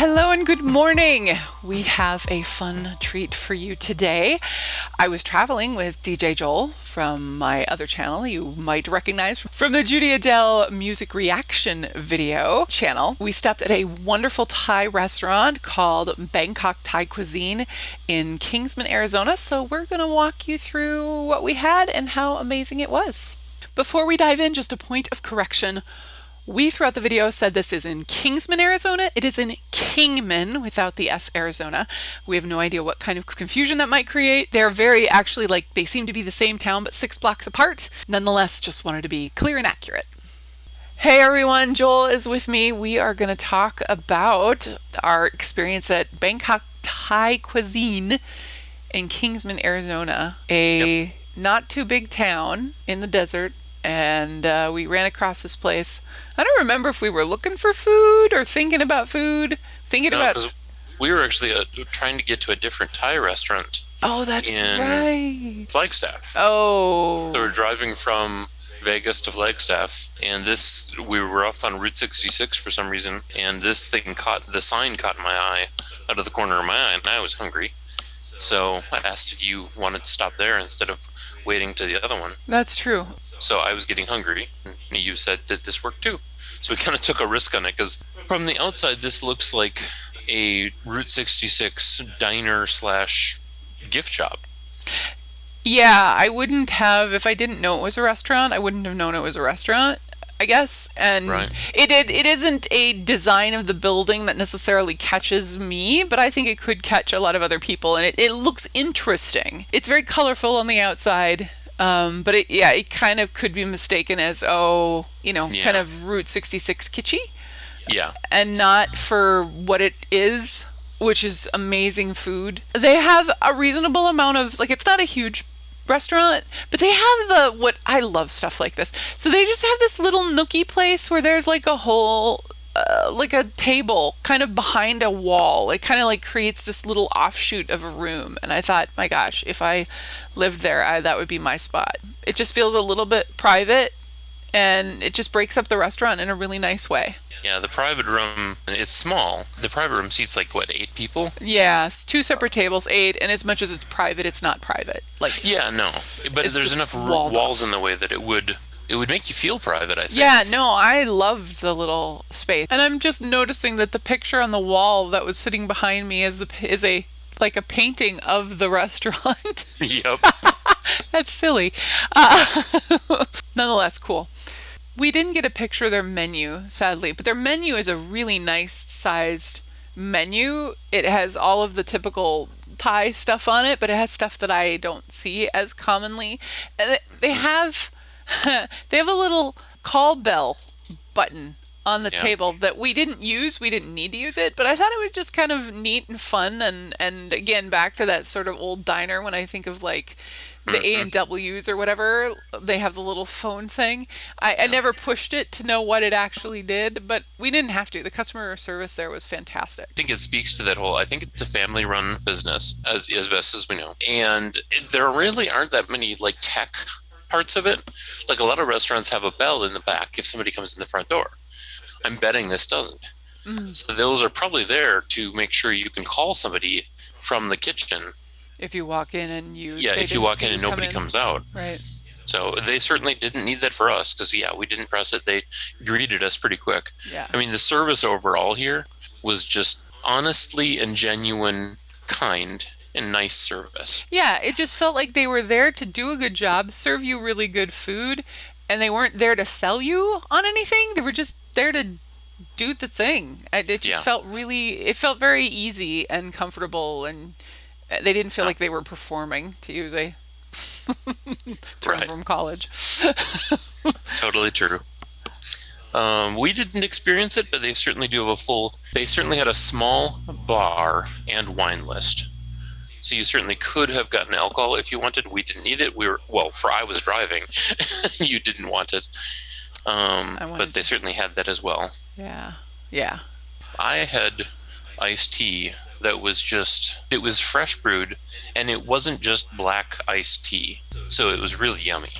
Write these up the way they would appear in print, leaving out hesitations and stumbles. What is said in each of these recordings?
Hello and good morning. We have a fun treat for you today. I was traveling with DJ Joel from my other channel you might recognize from the Judy Adele music reaction video channel. We stopped at a wonderful Thai restaurant called Bangkok Thai Cuisine in Kingsman, Arizona. So we're going to walk you through what we had and how amazing it was. Before we dive in, just a point of correction. We, throughout the video, said this is in Kingsman, Arizona. It is in Kingman, without the S, Arizona. We have no idea what kind of confusion that might create. They're very, actually, they seem to be the same town, but 6 blocks apart. Nonetheless, just wanted to be clear and accurate. Hey everyone, Joel is with me. We are going to talk about our experience at Bangkok Thai Cuisine in Kingsman, Arizona. A not too big town in the desert. And we ran across this place. I don't remember if we were looking for food or thinking about food. Because we were actually trying to get to a different Thai restaurant. Oh, that's right. Flagstaff. Oh. So we're driving from Vegas to Flagstaff, and we were off on Route 66 for some reason, and the sign caught my eye out of the corner of my eye, and I was hungry. So I asked if you wanted to stop there instead of waiting to the other one. That's true. So I was getting hungry, and you said that this worked too. So we kind of took a risk on it, because from the outside, this looks like a Route 66 diner / gift shop. Yeah, I wouldn't have, if I didn't know it was a restaurant, I wouldn't have known it was a restaurant, I guess. And right. It isn't a design of the building that necessarily catches me, but I think it could catch a lot of other people, and it looks interesting. It's very colorful on the outside. But it kind of could be mistaken as, kind of Route 66 kitschy. Yeah. And not for what it is, which is amazing food. They have a reasonable amount of, it's not a huge restaurant, but they have I love stuff like this. So they just have this little nookie place where there's a whole, a table kind of behind a wall. It kind of creates this little offshoot of a room. And I thought, my gosh, if I lived there, that would be my spot. It just feels a little bit private, and it just breaks up the restaurant in a really nice way. Yeah, the private room, it's small. The private room seats 8 people? Yeah, 2 separate tables, 8, and as much as it's private, it's not private. Yeah, no. But there's enough walls in the way that it would make you feel private, I think. Yeah, no, I loved the little space. And I'm just noticing that the picture on the wall that was sitting behind me is a painting of the restaurant. Yep. That's silly. Nonetheless, cool. We didn't get a picture of their menu, sadly, but their menu is a really nice sized menu. It has all of the typical Thai stuff on it, but it has stuff that I don't see as commonly. They have a little call bell button on the table that we didn't use. We didn't need to use it, but I thought it was just kind of neat and fun. And again, back to that sort of old diner, when I think of the A&Ws or whatever, they have the little phone thing. I never pushed it to know what it actually did, but we didn't have to. The customer service there was fantastic. I think it speaks to that I think it's a family-run business, as best as we know. And there really aren't that many, tech parts of it. A lot of restaurants have a bell in the back if somebody comes in the front door. I'm betting this doesn't. Mm-hmm. So those are probably there to make sure you can call somebody from the kitchen. If you walk in and if you walk in and nobody comes out. Right. So they certainly didn't need that for us, because, we didn't press it. They greeted us pretty quick. Yeah. I mean, the service overall here was just honestly and genuine, kind, and nice service. Yeah, it just felt like they were there to do a good job, serve you really good food, and they weren't there to sell you on anything. They were just there to do the thing. It just felt very easy and comfortable, and they didn't feel like they were performing, to use a term from college. Totally true. We didn't experience it, but they certainly do have they certainly had a small bar and wine list. So you certainly could have gotten alcohol if you wanted. We didn't need it. I was driving. You didn't want it. But they certainly had that as well. Yeah. Yeah. I had iced tea that was it was fresh brewed, and it wasn't just black iced tea. So it was really yummy.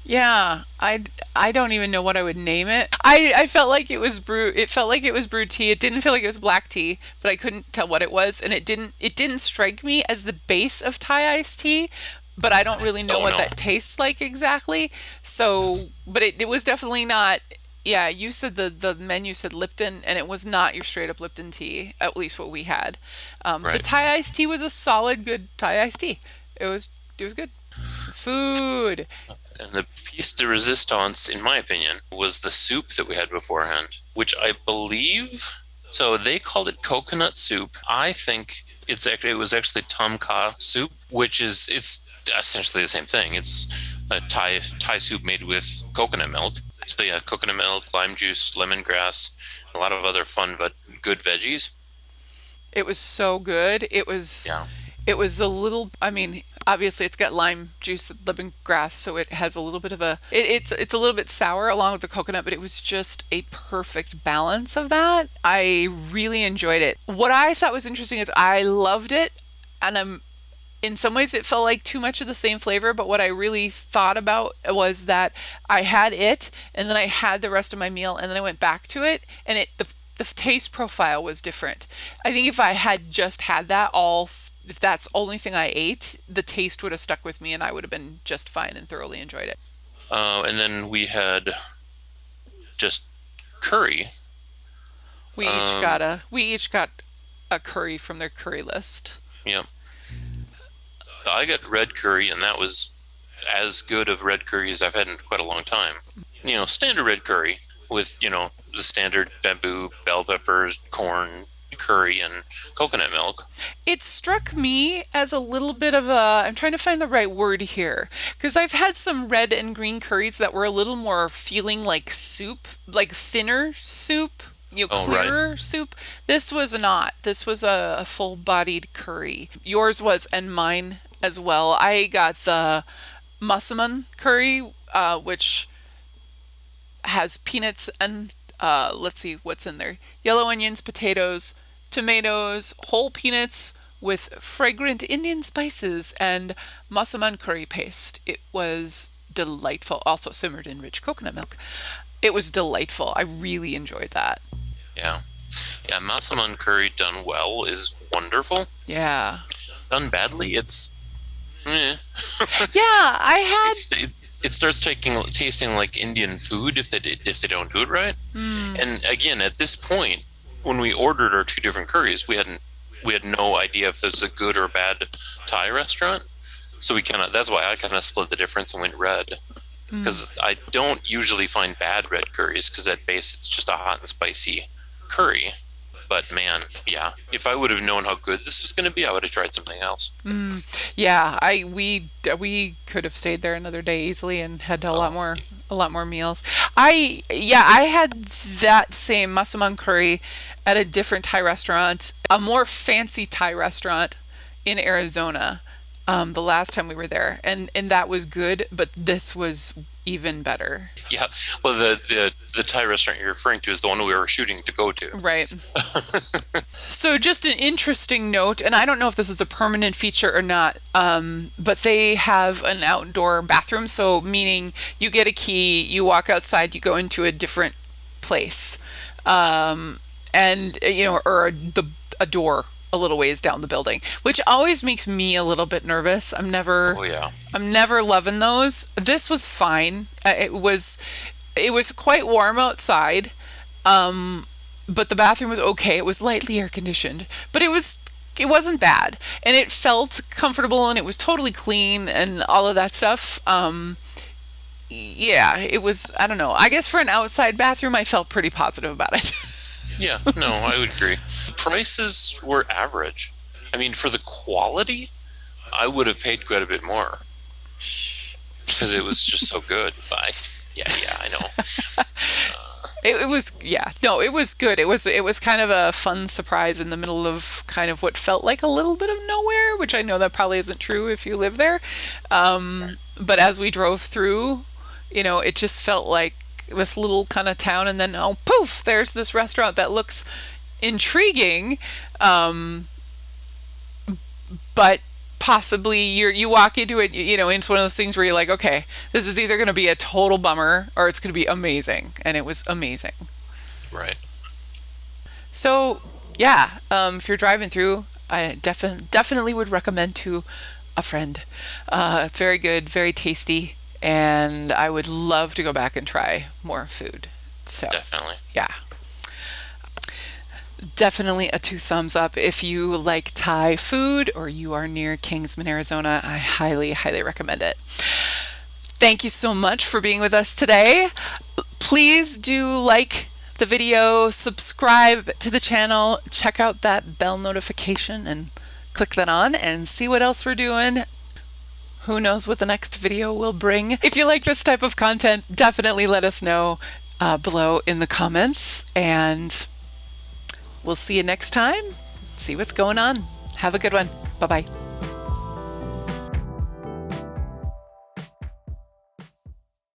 Yeah, I don't even know what I would name it. I felt like it was brew. It felt like it was brewed tea. It didn't feel like it was black tea, but I couldn't tell what it was, and it didn't strike me as the base of Thai iced tea. But I don't really know Oh what no. that tastes like exactly. So, but it was definitely not. Yeah, you said the menu said Lipton, and it was not your straight up Lipton tea. At least what we had. The Right. Thai iced tea was a solid, good Thai iced tea. It was good. Food. And the piece de resistance, in my opinion, was the soup that we had beforehand, which I believe. So they called it coconut soup. I think it was actually tom kha soup, which is it's essentially the same thing. It's a Thai soup made with coconut milk. So yeah, coconut milk, lime juice, lemongrass, a lot of other fun but good veggies. It was so good. Yeah. It was a little, I mean, obviously it's got lime juice, lemongrass, so it has a little bit of it's a little bit sour along with the coconut, but it was just a perfect balance of that. I really enjoyed it. What I thought was interesting is I loved it, and in some ways it felt like too much of the same flavor, but what I really thought about was that I had it and then I had the rest of my meal and then I went back to it, and the taste profile was different. I think if I had just had that all, if that's the only thing I ate, the taste would have stuck with me and I would have been just fine and thoroughly enjoyed it. And then we had just curry. Um, We each got a curry from their curry list. yeah, I got red curry, and that was as good of red curry as I've had in quite a long time. Standard red curry with, the standard bamboo, bell peppers, corn, curry, and coconut milk. It struck me as a little bit of a, I'm trying to find the right word here, because I've had some red and green curries that were a little more feeling like soup, like thinner soup, Oh, right. clearer soup. This was not. This was a full-bodied curry. Yours was, and mine as well. I got the massaman curry, which has peanuts and let's see what's in there: yellow onions, potatoes, tomatoes, whole peanuts with fragrant Indian spices and massaman curry paste. It was delightful. Also simmered in rich coconut milk. It was delightful. I really enjoyed that. Yeah. Yeah, massaman curry done well is wonderful. Yeah. Done badly, it's eh. Yeah, I had. It starts tasting like Indian food if they don't do it right. And again, at this point, when we ordered our two different curries, we had no idea if it was a good or bad Thai restaurant. So that's why I kind of split the difference and went red, because I don't usually find bad red curries, because at base it's just a hot and spicy curry. But man, yeah, if I would have known how good this was going to be, I would have tried something else. Yeah, we could have stayed there another day easily and had Oh, a lot more meals. I had that same massaman curry at a different Thai restaurant, a more fancy Thai restaurant in Arizona. The last time we were there, and that was good, but this was even better. yeah. Well, the Thai restaurant you're referring to is the one we were shooting to go to. Right. So, just an interesting note, and I don't know if this is a permanent feature or not, but they have an outdoor bathroom. So, meaning you get a key, you walk outside, you go into a different place, and or a door a little ways down the building, which always makes me a little bit nervous. Oh yeah. I'm never loving those. This was fine. It was quite warm outside. But the bathroom was okay. It was lightly air conditioned, but it wasn't bad, and it felt comfortable, and it was totally clean, and all of that stuff. Yeah, it was. I don't know. I guess for an outside bathroom, I felt pretty positive about it. Yeah, no, I would agree. The prices were average. I mean, for the quality, I would have paid quite a bit more because it was just so good. But yeah, I know. It was, yeah, no, it was good. It was kind of a fun surprise in the middle of kind of what felt like a little bit of nowhere, which I know that probably isn't true if you live there. But as we drove through, it just felt like this little kind of town, and then oh poof, there's this restaurant that looks intriguing, but possibly you walk into it, it's one of those things where you're like, okay, this is either going to be a total bummer or it's going to be amazing. And it was amazing. Right. So, yeah, if you're driving through, I definitely would recommend to a friend. Very good, very tasty, and I would love to go back and try more food. So, Definitely. yeah. Definitely a 2 thumbs up. If you like Thai food or you are near Kingsman, Arizona, I highly, highly recommend it. Thank you so much for being with us today. Please do like the video, subscribe to the channel, check out that bell notification and click that on and see what else we're doing. Who knows what the next video will bring. If you like this type of content, definitely let us know below in the comments, and we'll see you next time. See what's going on. Have a good one. Bye-bye.